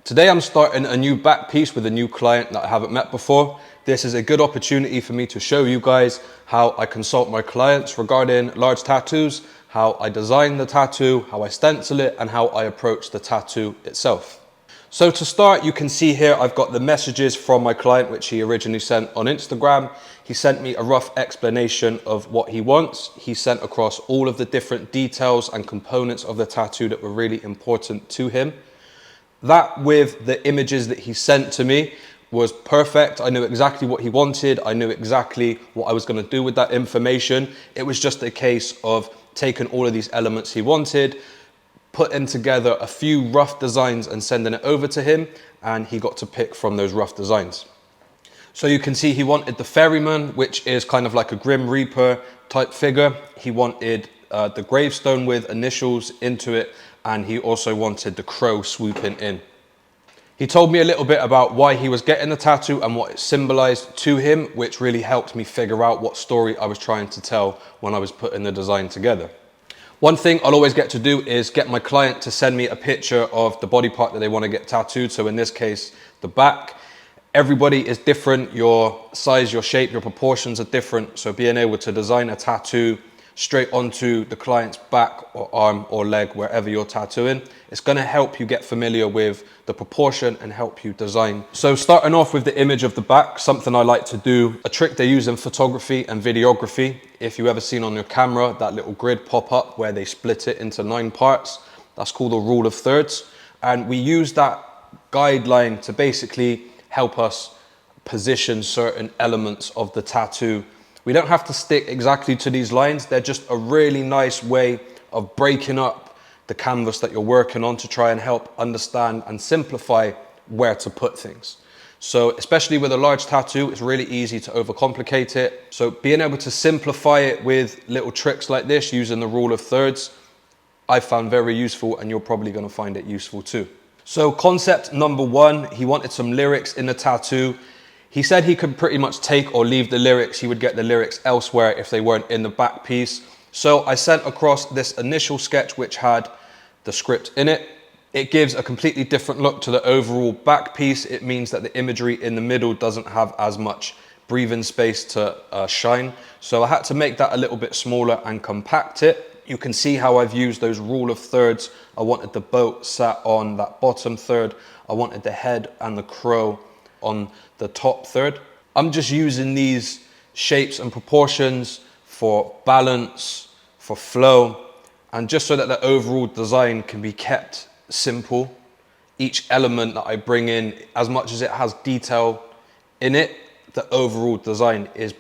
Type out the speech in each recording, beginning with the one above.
Today I'm starting a new back piece with a new client that I haven't met before. This is a good opportunity for me to show you guys how I consult my clients regarding large tattoos, how I design the tattoo, how I stencil it, and how I approach the tattoo itself. So to start, you can see here I've got the messages from my client, which he originally sent on Instagram. He sent me a rough explanation of what he wants. He sent across all of the different details and components of the tattoo that were really important to him. That, with the images that he sent to me, was perfect. I knew exactly what he wanted. I knew exactly what I was going to do with that information. It was just a case of taking all of these elements he wanted, putting together a few rough designs and sending it over to him, and he got to pick from those rough designs. So you can see he wanted the ferryman, which is kind of like a Grim Reaper type figure. He wanted the gravestone with initials into it, and he also wanted the crow swooping in. He told me a little bit about why he was getting the tattoo and what it symbolized to him, which really helped me figure out what story I was trying to tell when I was putting the design together. One thing I'll always get to do is get my client to send me a picture of the body part that they want to get tattooed. So in this case, the back. Everybody is different. Your size, your shape, your proportions are different. So being able to design a tattoo straight onto the client's back or arm or leg, wherever you're tattooing, it's going to help you get familiar with the proportion and help you design. So starting off with the image of the back, something I like to do, a trick they use in photography and videography. If you ever seen on your camera that little grid pop up where they split it into 9 parts, that's called a rule of thirds. And we use that guideline to basically help us position certain elements of the tattoo. We don't have to stick exactly to these lines. They're just a really nice way of breaking up the canvas that you're working on to try and help understand and simplify where to put things. So especially with a large tattoo, it's really easy to overcomplicate it. So being able to simplify it with little tricks like this, using the rule of thirds, I found very useful, and you're probably going to find it useful too. So concept number 1, he wanted some lyrics in the tattoo. He said he could pretty much take or leave the lyrics. He would get the lyrics elsewhere if they weren't in the back piece. So I sent across this initial sketch which had the script in it. It gives a completely different look to the overall back piece. It means that the imagery in the middle doesn't have as much breathing space to shine. So I had to make that a little bit smaller and compact it. You can see how I've used those rule of thirds. I wanted the boat sat on that bottom third. I wanted the head and the crow on the top third. I'm just using these shapes and proportions for balance, for flow, and just so that the overall design can be kept simple. Each element that I bring in, as much as it has detail in it, the overall design is,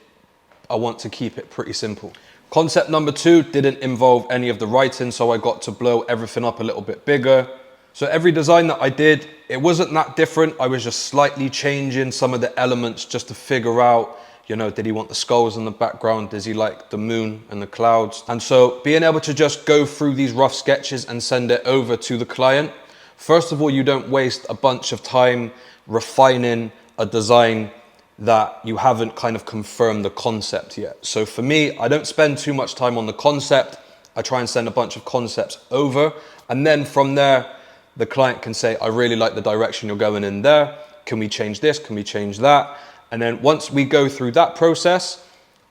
I want to keep it pretty simple. Concept number 2 didn't involve any of the writing, so I got to blow everything up a little bit bigger. So every design that I did, it wasn't that different. I was just slightly changing some of the elements just to figure out, you know, did he want the skulls in the background? Does he like the moon and the clouds? And so being able to just go through these rough sketches and send it over to the client, first of all, you don't waste a bunch of time refining a design that you haven't kind of confirmed the concept yet. So for me, I don't spend too much time on the concept. I try and send a bunch of concepts over, and then from there, the client can say, I really like the direction you're going in there. Can we change this? Can we change that? And then once we go through that process,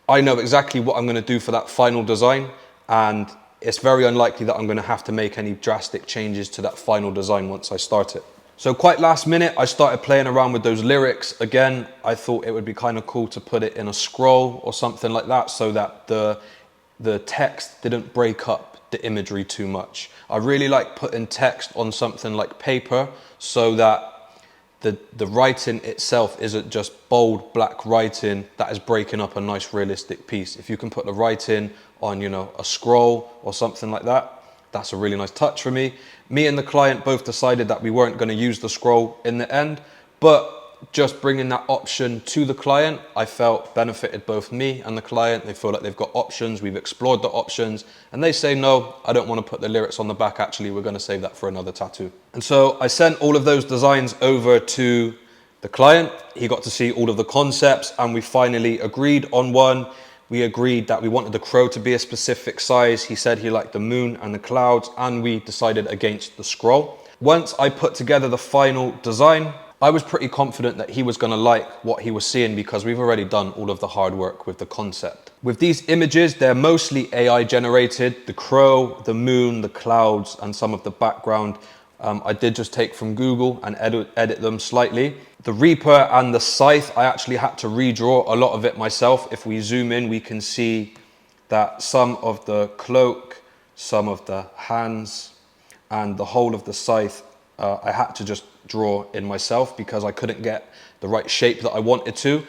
I know exactly what I'm going to do for that final design. And it's very unlikely that I'm going to have to make any drastic changes to that final design once I start it. So quite last minute, I started playing around with those lyrics. Again, I thought it would be kind of cool to put it in a scroll or something like that, so that the text didn't break up the imagery too much. I really like putting text on something like paper so that the writing itself isn't just bold black writing that is breaking up a nice realistic piece. If you can put the writing on, you know, a scroll or something like that, that's a really nice touch for me. Me and the client both decided that we weren't going to use the scroll in the end, but just bringing that option to the client, I felt benefited both me and the client. They feel like they've got options. We've explored the options, and they say, no, I don't want to put the lyrics on the back. Actually, we're going to save that for another tattoo. And so I sent all of those designs over to the client. He got to see all of the concepts, and we finally agreed on one. We agreed that we wanted the crow to be a specific size. He said he liked the moon and the clouds, and we decided against the scroll. Once I put together the final design, I was pretty confident that he was going to like what he was seeing because we've already done all of the hard work with the concept. With these images, they're mostly AI generated. The crow, the moon, the clouds, and some of the background I did just take from Google and edit them slightly. The Reaper and the Scythe, I actually had to redraw a lot of it myself. If we zoom in, we can see that some of the cloak, some of the hands, and the whole of the scythe, I had to just draw in myself because I couldn't get the right shape that I wanted to.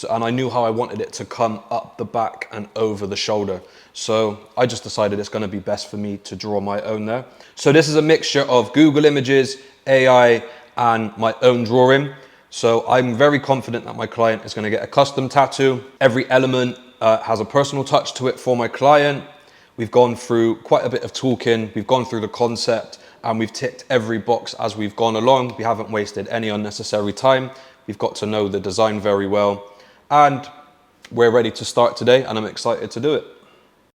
And I knew how I wanted it to come up the back and over the shoulder. So I just decided it's going to be best for me to draw my own there. So this is a mixture of Google Images, AI, and my own drawing. So I'm very confident that my client is going to get a custom tattoo. Every element has a personal touch to it for my client. We've gone through quite a bit of talking. We've gone through the concept and we've ticked every box as we've gone along. We haven't wasted any unnecessary time. We've got to know the design very well. And we're ready to start today and I'm excited to do it.